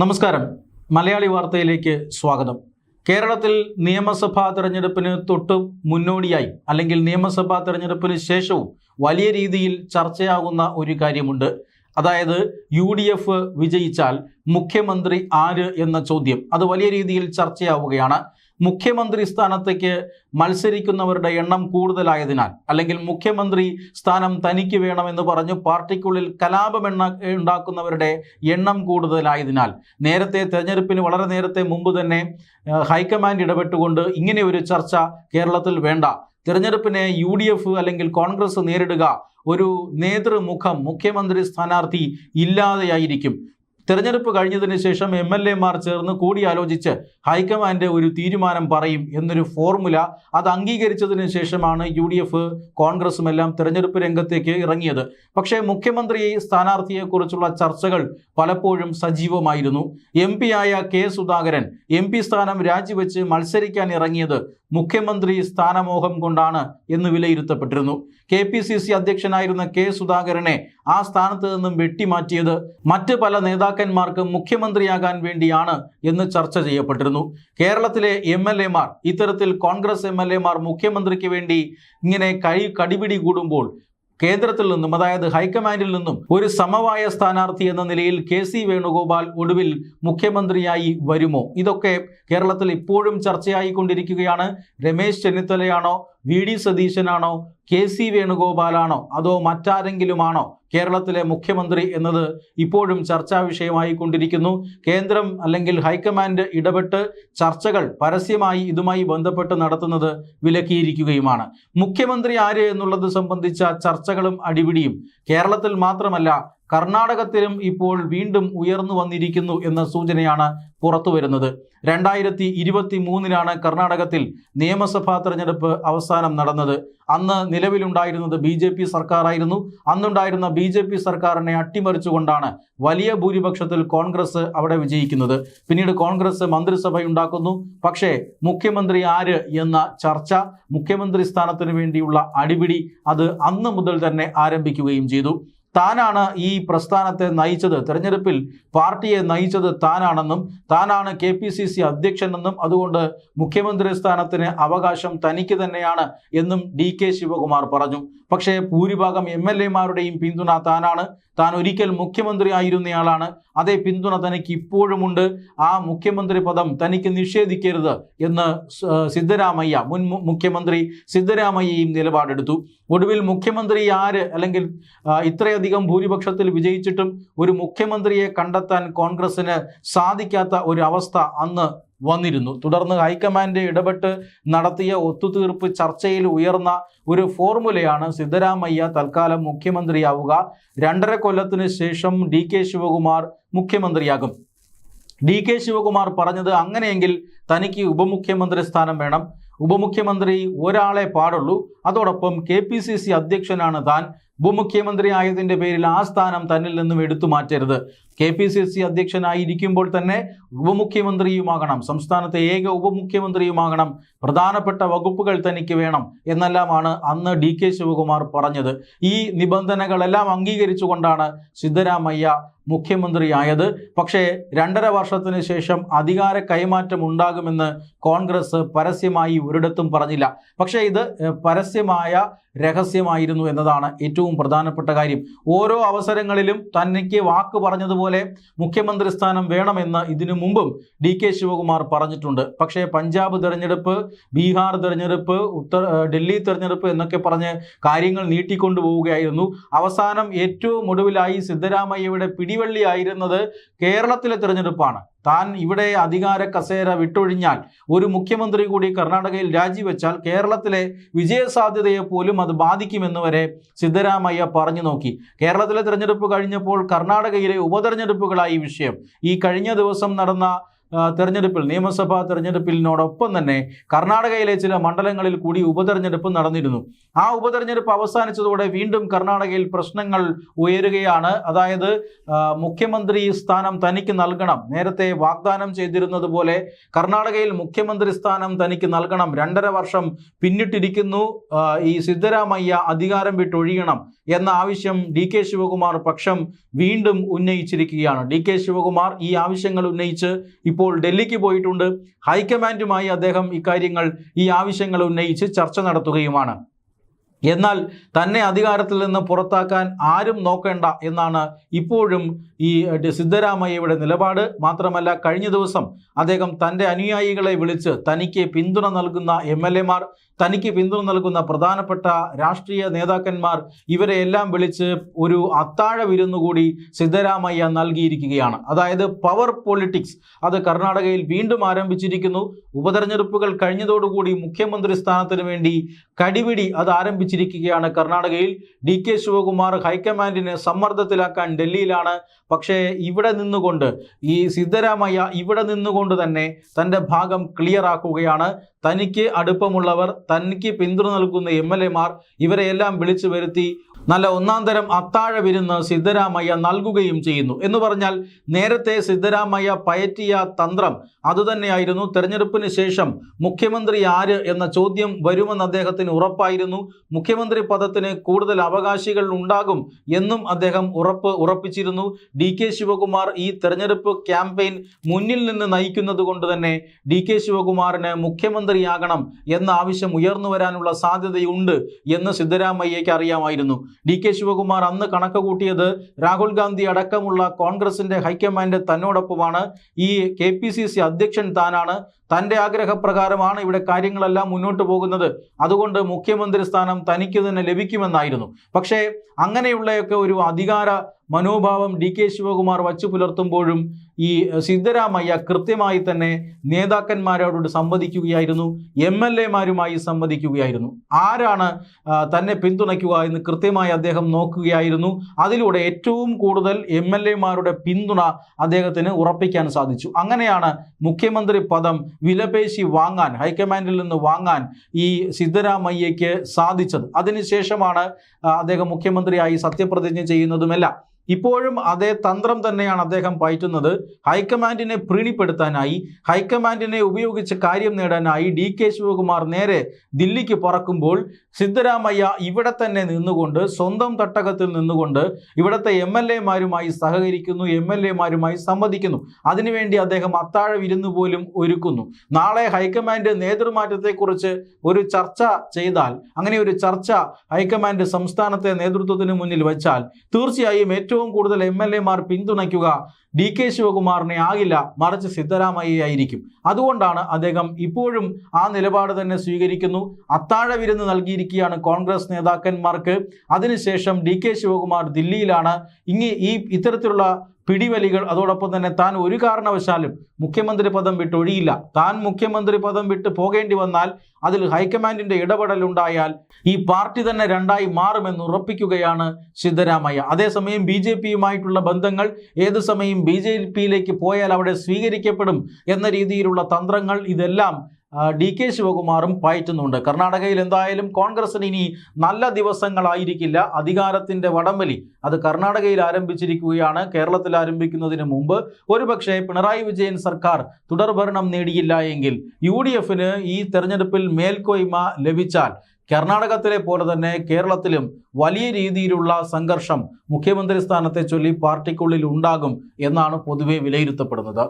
നമസ്കാരം. മലയാളി വാർത്തയിലേക്ക് സ്വാഗതം. കേരളത്തിൽ നിയമസഭാ തെരഞ്ഞെടുപ്പിന് തൊട്ട് മുന്നോടിയായി അല്ലെങ്കിൽ നിയമസഭാ തെരഞ്ഞെടുപ്പിന് ശേഷവും വലിയ രീതിയിൽ ചർച്ചയാകുന്ന ഒരു കാര്യമുണ്ട്. അതായത് UDF വിജയിച്ചാൽ മുഖ്യമന്ത്രി ആര് എന്ന ചോദ്യം. അത് വലിയ രീതിയിൽ ചർച്ചയാവുകയാണ്. മുഖ്യമന്ത്രി സ്ഥാനത്തേക്ക് മത്സരിക്കുന്നവരുടെ എണ്ണം കൂടുതലായതിനാൽ അല്ലെങ്കിൽ മുഖ്യമന്ത്രി സ്ഥാനം തനിക്ക് വേണമെന്ന് പറഞ്ഞ് പാർട്ടിക്കുള്ളിൽ ഉണ്ടാക്കുന്നവരുടെ എണ്ണം കൂടുതലായതിനാൽ നേരത്തെ തെരഞ്ഞെടുപ്പിന് വളരെ നേരത്തെ മുമ്പ് തന്നെ ഹൈക്കമാൻഡ് ഇടപെട്ടുകൊണ്ട് ഇങ്ങനെ ഒരു ചർച്ച കേരളത്തിൽ വേണ്ട, തെരഞ്ഞെടുപ്പിനെ UDF അല്ലെങ്കിൽ കോൺഗ്രസ് നേരിടുക, ഒരു നേതൃമുഖം മുഖ്യമന്ത്രി സ്ഥാനാർത്ഥി ഇല്ലാതെയായിരിക്കും. തെരഞ്ഞെടുപ്പ് കഴിഞ്ഞതിന് ശേഷം MLA മാർ ചേർന്ന് കൂടിയാലോചിച്ച് ഹൈക്കമാൻഡ് ഒരു തീരുമാനം പറയും എന്നൊരു ഫോർമുല അത് അംഗീകരിച്ചതിന് ശേഷമാണ് UDF കോൺഗ്രസും എല്ലാം തെരഞ്ഞെടുപ്പ് രംഗത്തേക്ക് ഇറങ്ങിയത്. പക്ഷേ മുഖ്യമന്ത്രി സ്ഥാനാർത്ഥിയെക്കുറിച്ചുള്ള ചർച്ചകൾ പലപ്പോഴും സജീവമായിരുന്നു. MP ആയ K സുധാകരൻ MP സ്ഥാനം രാജിവെച്ച് മത്സരിക്കാൻ ഇറങ്ങിയത് മുഖ്യമന്ത്രി സ്ഥാനമോഹം കൊണ്ടാണ് എന്ന് വിലയിരുത്തപ്പെട്ടിരുന്നു. KPCC അധ്യക്ഷനായിരുന്ന K സുധാകരനെ ആ സ്ഥാനത്ത് നിന്നും വെട്ടിമാറ്റിയത് മറ്റ് പല നേതാക്കന്മാർക്ക് മുഖ്യമന്ത്രിയാകാൻ വേണ്ടിയാണ് എന്ന് ചർച്ച ചെയ്യപ്പെട്ടിരുന്നു. കേരളത്തിലെ MLA മാർ ഇത്തരത്തിൽ കോൺഗ്രസ് MLA മാർ മുഖ്യമന്ത്രിക്ക് വേണ്ടി ഇങ്ങനെ കടിപിടി കൂടുമ്പോൾ കേന്ദ്രത്തിൽ നിന്നും അതായത് ഹൈക്കമാൻഡിൽ നിന്നും ഒരു സമവായ സ്ഥാനാർത്ഥി എന്ന നിലയിൽ KC വേണുഗോപാൽ ഒടുവിൽ മുഖ്യമന്ത്രിയായി വരുമോ? ഇതൊക്കെ കേരളത്തിൽ ഇപ്പോഴും ചർച്ചയായിക്കൊണ്ടിരിക്കുകയാണ്. രമേശ് ചെന്നിത്തലയാണോ, VD സതീശനാണോ, KC വേണുഗോപാലാണോ, അതോ മറ്റാരെങ്കിലുമാണോ കേരളത്തിലെ മുഖ്യമന്ത്രി എന്നത് ഇപ്പോഴും ചർച്ചാ വിഷയമായി കൊണ്ടിരിക്കുന്നു. കേന്ദ്രം അല്ലെങ്കിൽ ഹൈക്കമാൻഡ് ഇടപെട്ട് ചർച്ചകൾ പരസ്യമായി ഇതുമായി ബന്ധപ്പെട്ട് നടത്തുന്നത് വിലക്കിയിരിക്കുകയുമാണ്. മുഖ്യമന്ത്രി ആര് എന്നുള്ളത് സംബന്ധിച്ച ചർച്ചകളും അടിപിടിയും കേരളത്തിൽ മാത്രമല്ല കർണാടകത്തിലും ഇപ്പോൾ വീണ്ടും ഉയർന്നു വന്നിരിക്കുന്നു എന്ന സൂചനയാണ് പുറത്തു വരുന്നത്. 2023 കർണാടകത്തിൽ നിയമസഭാ തെരഞ്ഞെടുപ്പ് അവസാനം നടന്നത്. അന്ന് നിലവിലുണ്ടായിരുന്നത് BJP സർക്കാരായിരുന്നു. അന്നുണ്ടായിരുന്ന BJP സർക്കാരിനെ അട്ടിമറിച്ചുകൊണ്ടാണ് വലിയ ഭൂരിപക്ഷത്തിൽ കോൺഗ്രസ് അവിടെ വിജയിക്കുന്നത്. പിന്നീട് കോൺഗ്രസ് മന്ത്രിസഭയുണ്ടാക്കുന്നു. പക്ഷേ മുഖ്യമന്ത്രി ആര് എന്ന ചർച്ച, മുഖ്യമന്ത്രി സ്ഥാനത്തിന് വേണ്ടിയുള്ള അടിപിടി അത് അന്ന് മുതൽ തന്നെ ആരംഭിക്കുകയും ചെയ്തു. താനാണ് ഈ പ്രസ്ഥാനത്തെ നയിച്ചത്, തെരഞ്ഞെടുപ്പിൽ പാർട്ടിയെ നയിച്ചത് താനാണെന്നും താനാണ് KPCC അധ്യക്ഷനെന്നും അതുകൊണ്ട് മുഖ്യമന്ത്രി സ്ഥാനത്തിന് അവകാശം തനിക്ക് തന്നെയാണ് എന്നും DK ശിവകുമാർ പറഞ്ഞു. പക്ഷേ ഭൂരിഭാഗം MLA മാരുടെയും പിന്തുണ താനാണ്, താൻ ഒരിക്കൽ മുഖ്യമന്ത്രി ആയിരുന്നയാളാണ്, അതേ പിന്തുണ തനിക്ക് ഇപ്പോഴുമുണ്ട്, ആ മുഖ്യമന്ത്രി പദം തനിക്ക് നിഷേധിക്കരുത് എന്ന് സിദ്ധരാമയ്യ, മുൻ മുഖ്യമന്ത്രി സിദ്ധരാമയ്യയും നിലപാടെടുത്തു. ഒടുവിൽ മുഖ്യമന്ത്രി ആര് അല്ലെങ്കിൽ ഇത്രയധികം ഭൂരിപക്ഷത്തിൽ വിജയിച്ചിട്ടും ഒരു മുഖ്യമന്ത്രിയെ കണ്ടെത്താൻ കോൺഗ്രസിന് സാധിക്കാത്ത ഒരു അവസ്ഥ അന്ന് വന്നിരുന്നു. തുടർന്ന് ഹൈക്കമാൻഡ് ഇടപെട്ട് നടത്തിയ ഒത്തുതീർപ്പ് ചർച്ചയിൽ ഉയർന്ന ഒരു ഫോർമുലയാണ് സിദ്ധരാമയ്യ തൽക്കാലം മുഖ്യമന്ത്രിയാവുക, 2.5 കൊല്ലത്തിന് ശേഷം DK ശിവകുമാർ മുഖ്യമന്ത്രിയാകും. DK ശിവകുമാർ പറഞ്ഞത് അങ്ങനെയെങ്കിൽ തനിക്ക് ഉപമുഖ്യമന്ത്രി സ്ഥാനം വേണം, ഉപമുഖ്യമന്ത്രി ഒരാളെ പാടുള്ളൂ, അതോടൊപ്പം KPCC അധ്യക്ഷനാണ് താൻ, ഉപമുഖ്യമന്ത്രി ആയതിൻ്റെ പേരിൽ ആ സ്ഥാനം തന്നിൽ നിന്നും എടുത്തു മാറ്റരുത്, KPCC അധ്യക്ഷനായിരിക്കുമ്പോൾ തന്നെ ഉപമുഖ്യമന്ത്രിയുമാകണം, സംസ്ഥാനത്തെ ഏക ഉപമുഖ്യമന്ത്രിയുമാകണം, പ്രധാനപ്പെട്ട വകുപ്പുകൾ തനിക്ക് വേണം എന്നെല്ലാമാണ് അന്ന് DK ശിവകുമാർ പറഞ്ഞത്. ഈ നിബന്ധനകളെല്ലാം അംഗീകരിച്ചുകൊണ്ടാണ് സിദ്ധരാമയ്യ മുഖ്യമന്ത്രിയായത്. പക്ഷേ 2.5 വർഷത്തിന് ശേഷം അധികാര കൈമാറ്റം ഉണ്ടാകുമെന്ന് കോൺഗ്രസ് പരസ്യമായി ഒരിടത്തും പറഞ്ഞില്ല. പക്ഷേ ഇത് പരസ്യമായ രഹസ്യമായിരുന്നു എന്നതാണ് ഏറ്റവും പ്രധാനപ്പെട്ട കാര്യം. ഓരോ അവസരങ്ങളിലും തനിക്ക് വാക്ക് പറഞ്ഞതുപോലെ മുഖ്യമന്ത്രി സ്ഥാനം വേണമെന്ന് ഇതിനു മുമ്പും DK ശിവകുമാർ പറഞ്ഞിട്ടുണ്ട്. പക്ഷേ പഞ്ചാബ് തെരഞ്ഞെടുപ്പ്, ബീഹാർ തെരഞ്ഞെടുപ്പ്, ഡൽഹി തെരഞ്ഞെടുപ്പ് എന്നൊക്കെ പറഞ്ഞ് കാര്യങ്ങൾ നീട്ടിക്കൊണ്ടുപോവുകയായിരുന്നു. അവസാനം ഏറ്റവും ഒടുവിലായി സിദ്ധരാമയ്യയുടെ പിടിവള്ളിയായിരുന്നത് കേരളത്തിലെ തെരഞ്ഞെടുപ്പാണ്. താൻ ഇവിടെ അധികാര കസേര വിട്ടൊഴിഞ്ഞാൽ, ഒരു മുഖ്യമന്ത്രി കൂടി കർണാടകയിൽ രാജിവെച്ചാൽ കേരളത്തിലെ വിജയസാധ്യതയെ പോലും അത് ബാധിക്കുമെന്ന് വരെ സിദ്ധരാമയ്യ പറഞ്ഞു നോക്കി. കേരളത്തിലെ തെരഞ്ഞെടുപ്പ് കഴിഞ്ഞപ്പോൾ കർണാടകയിലെ ഉപതെരഞ്ഞെടുപ്പുകളായി വിഷയം. ഈ കഴിഞ്ഞ ദിവസം നടന്ന തെരഞ്ഞെടുപ്പിൽ നിയമസഭാ തെരഞ്ഞെടുപ്പിനോടൊപ്പം തന്നെ കർണാടകയിലെ ചില മണ്ഡലങ്ങളിൽ കൂടി ഉപതെരഞ്ഞെടുപ്പ് നടന്നിരുന്നു. ആ ഉപതെരഞ്ഞെടുപ്പ് അവസാനിച്ചതോടെ വീണ്ടും കർണാടകയിൽ പ്രശ്നങ്ങൾ ഉയരുകയാണ്. അതായത് മുഖ്യമന്ത്രി സ്ഥാനം തനിക്ക് നൽകണം, നേരത്തെ വാഗ്ദാനം ചെയ്തിരുന്നത് പോലെ കർണാടകയിൽ മുഖ്യമന്ത്രി സ്ഥാനം തനിക്ക് നൽകണം, 2.5 വർഷം പിന്നിട്ടിരിക്കുന്നു, ഈ സിദ്ധരാമയ്യ അധികാരം വിട്ടൊഴിയണം എന്ന ആവശ്യം DK ശിവകുമാർ പക്ഷം വീണ്ടും ഉന്നയിച്ചിരിക്കുകയാണ്. DK ശിവകുമാർ ഈ ആവശ്യങ്ങൾ ഉന്നയിച്ച് ഇപ്പോൾ ഡൽഹിക്ക് പോയിട്ടുണ്ട്. ഹൈക്കമാൻഡുമായി അദ്ദേഹം ഈ ആവശ്യങ്ങൾ ഉന്നയിച്ച് ചർച്ച നടത്തുകയുമാണ്. എന്നാൽ തന്നെ അധികാരത്തിൽ നിന്ന് പുറത്താക്കാൻ ആരും നോക്കേണ്ട എന്നാണ് ഇപ്പോഴും ഈ സിദ്ധരാമയ്യയുടെ നിലപാട്. മാത്രമല്ല, കഴിഞ്ഞ ദിവസം അദ്ദേഹം തൻ്റെ അനുയായികളെ വിളിച്ച് തനിക്ക് പിന്തുണ നൽകുന്ന MLA-മാർ, തനിക്ക് പിന്തുണ നൽകുന്ന പ്രധാനപ്പെട്ട രാഷ്ട്രീയ നേതാക്കന്മാർ, ഇവരെയെല്ലാം വിളിച്ച് ഒരു അത്താഴ വിരുന്നുകൂടി സിദ്ധരാമയ്യ നൽകിയിരിക്കുകയാണ്. അതായത് പവർ പൊളിറ്റിക്സ് അത് കർണാടകയിൽ വീണ്ടും ആരംഭിച്ചിരിക്കുന്നു. ഉപതെരഞ്ഞെടുപ്പുകൾ കഴിഞ്ഞതോടുകൂടി മുഖ്യമന്ത്രി സ്ഥാനത്തിന് വേണ്ടി കടിപിടി അത് ആരംഭിച്ചിരിക്കുകയാണ് കർണാടകയിൽ. DK ശിവകുമാർ ഹൈക്കമാൻഡിനെ സമ്മർദ്ദത്തിലാക്കാൻ ഡൽഹിയിലാണ്. പക്ഷേ ഇവിടെ നിന്നുകൊണ്ട് ഈ സിദ്ധരാമയ്യ ഇവിടെ നിന്നുകൊണ്ട് തന്നെ തൻ്റെ ഭാഗം ക്ലിയർ ആക്കുകയാണ്. തനിക്ക് അടുപ്പമുള്ളവർ, തനിക്ക് പിന്തുണ നൽകുന്ന MLA-മാർ, ഇവരെയെല്ലാം വിളിച്ചു വരുത്തി നല്ല ഒന്നാം തരം അത്താഴ വിരുന്ന് സിദ്ധരാമയ്യ നൽകുകയും ചെയ്യുന്നു. എന്ന് പറഞ്ഞാൽ നേരത്തെ സിദ്ധരാമയ്യ പയറ്റിയ തന്ത്രം അതുതന്നെയായിരുന്നു. തെരഞ്ഞെടുപ്പിന് ശേഷം മുഖ്യമന്ത്രി ആര് എന്ന ചോദ്യം വരുമെന്ന് അദ്ദേഹത്തിന് ഉറപ്പായിരുന്നു. മുഖ്യമന്ത്രി പദത്തിന് കൂടുതൽ അവകാശികൾ ഉണ്ടാകും എന്നും അദ്ദേഹം ഉറപ്പിച്ചിരുന്നു. DK ശിവകുമാർ ഈ തെരഞ്ഞെടുപ്പ് ക്യാമ്പയിൻ മുന്നിൽ നിന്ന് നയിക്കുന്നത് കൊണ്ട് തന്നെ DK ശിവകുമാറിന് മുഖ്യമന്ത്രിയാകണം എന്ന ആവശ്യം ഉയർന്നു വരാനുള്ള സാധ്യതയുണ്ട് എന്ന് സിദ്ധരാമയ്യയ്ക്ക് അറിയാമായിരുന്നു. DK ശിവകുമാർ അന്ന് കണക്ക് കൂട്ടിയത് രാഹുൽ ഗാന്ധി അടക്കമുള്ള കോൺഗ്രസിന്റെ ഹൈക്കമാൻഡ് തന്നോടൊപ്പമാണ്, ഈ KPCC അധ്യക്ഷൻ താനാണ്, തൻ്റെ ആഗ്രഹപ്രകാരമാണ് ഇവിടെ കാര്യങ്ങളെല്ലാം മുന്നോട്ട് പോകുന്നത്, അതുകൊണ്ട് മുഖ്യമന്ത്രി സ്ഥാനം തനിക്ക് തന്നെ ലഭിക്കുമെന്നായിരുന്നു. പക്ഷേ അങ്ങനെയുള്ളയൊക്കെ ഒരു അധികാര മനോഭാവം DK ശിവകുമാർ വച്ചു പുലർത്തുമ്പോഴും ഈ സിദ്ധരാമയ്യ കൃത്യമായി തന്നെ നേതാക്കന്മാരോട് സംവദിക്കുകയായിരുന്നു, MLA-മാരുമായി സംവദിക്കുകയായിരുന്നു. ആരാണ് തന്നെ പിന്തുണയ്ക്കുക എന്ന് കൃത്യമായി അദ്ദേഹം നോക്കുകയായിരുന്നു. അതിലൂടെ ഏറ്റവും കൂടുതൽ MLA-മാരുടെ പിന്തുണ അദ്ദേഹത്തിന് ഉറപ്പിക്കാൻ സാധിച്ചു. അങ്ങനെയാണ് മുഖ്യമന്ത്രി പദം വിലപേശി വാങ്ങാൻ, ഹൈക്കമാൻഡിൽ നിന്ന് വാങ്ങാൻ ഈ സിദ്ധരാമയ്യയ്ക്ക് സാധിച്ചത്. അതിനുശേഷമാണ് അദ്ദേഹം മുഖ്യമന്ത്രിയായി സത്യപ്രതിജ്ഞ ചെയ്യുന്നതുമെല്ലാം. ഇപ്പോഴും അതേ തന്ത്രം തന്നെയാണ് അദ്ദേഹം പയറ്റുന്നത്. ഹൈക്കമാൻഡിനെ പ്രീണിപ്പെടുത്താനായി, ഹൈക്കമാൻഡിനെ ഉപയോഗിച്ച് കാര്യം നേടാനായി DK ശിവകുമാർ നേരെ ദില്ലിക്ക് പറക്കുമ്പോൾ സിദ്ധരാമയ്യ ഇവിടെ തന്നെ നിന്നുകൊണ്ട്, സ്വന്തം തട്ടകത്തിൽ നിന്നുകൊണ്ട് ഇവിടുത്തെ MLA-മാരുമായി സഹകരിക്കുന്നു, MLA-മാരുമായി സംവദിക്കുന്നു. അതിനുവേണ്ടി അദ്ദേഹം അത്താഴ വിരുന്ന് പോലും ഒരുക്കുന്നു. നാളെ ഹൈക്കമാൻഡ് നേതൃമാറ്റത്തെക്കുറിച്ച് ഒരു ചർച്ച ചെയ്താൽ, അങ്ങനെ ഒരു ചർച്ച ഹൈക്കമാൻഡ് സംസ്ഥാനത്തെ നേതൃത്വത്തിന് മുന്നിൽ വെച്ചാൽ തീർച്ചയായും ഏറ്റവും കൂടുതൽ MLA-മാർ പിന്തുണയ്ക്കുക DK ശിവകുമാറിനെ ആകില്ല, മറിച്ച് സിദ്ധരാമയ്യയായിരിക്കും. അതുകൊണ്ടാണ് അദ്ദേഹം ഇപ്പോഴും ആ നിലപാട് തന്നെ സ്വീകരിക്കുന്നു. അത്താഴ വിരുന്ന് നൽകിയിരിക്കുകയാണ് കോൺഗ്രസ് നേതാക്കന്മാർക്ക്. അതിനുശേഷം DK ശിവകുമാർ ദില്ലിയിലാണ്. ഇത്തരത്തിലുള്ള പിടിവലികൾ, അതോടൊപ്പം തന്നെ താൻ ഒരു കാരണവശാലും മുഖ്യമന്ത്രി പദം വിട്ടൊഴിയില്ല, താൻ മുഖ്യമന്ത്രി പദം വിട്ട് പോകേണ്ടി വന്നാൽ അതിൽ ഹൈക്കമാൻഡിന്റെ ഇടപെടലുണ്ടായാൽ ഈ പാർട്ടി തന്നെ രണ്ടായി മാറുമെന്ന് ഉറപ്പിക്കുകയാണ് സിദ്ധരാമയ്യ. അതേസമയം BJP-യുമായിട്ടുള്ള ബന്ധങ്ങൾ, ഏത് സമയം BJP-യിലേക്ക് പോയാൽ അവിടെ സ്വീകരിക്കപ്പെടും എന്ന രീതിയിലുള്ള തന്ത്രങ്ങൾ, ഇതെല്ലാം DK ശിവകുമാറും പയറ്റുന്നുണ്ട്. കർണാടകയിൽ എന്തായാലും കോൺഗ്രസിന് ഇനി നല്ല ദിവസങ്ങളായിരിക്കില്ല. അധികാരത്തിന്റെ വടംവലി അത് കർണാടകയിൽ ആരംഭിച്ചിരിക്കുകയാണ്. കേരളത്തിൽ ആരംഭിക്കുന്നതിന് മുമ്പ് ഒരുപക്ഷെ പിണറായി വിജയൻ സർക്കാർ തുടർഭരണം നേടിയില്ല എങ്കിൽ UDF-ന് ഈ തെരഞ്ഞെടുപ്പിൽ മേൽക്കോയ്മ ലഭിച്ചാൽ കർണാടകത്തിലെ പോലെ തന്നെ കേരളത്തിലും വലിയ രീതിയിലുള്ള സംഘർഷം മുഖ്യമന്ത്രി സ്ഥാനത്തെ ചൊല്ലി പാർട്ടിക്കുള്ളിൽ ഉണ്ടാകും എന്നാണ് പൊതുവെ വിലയിരുത്തപ്പെടുന്നത്.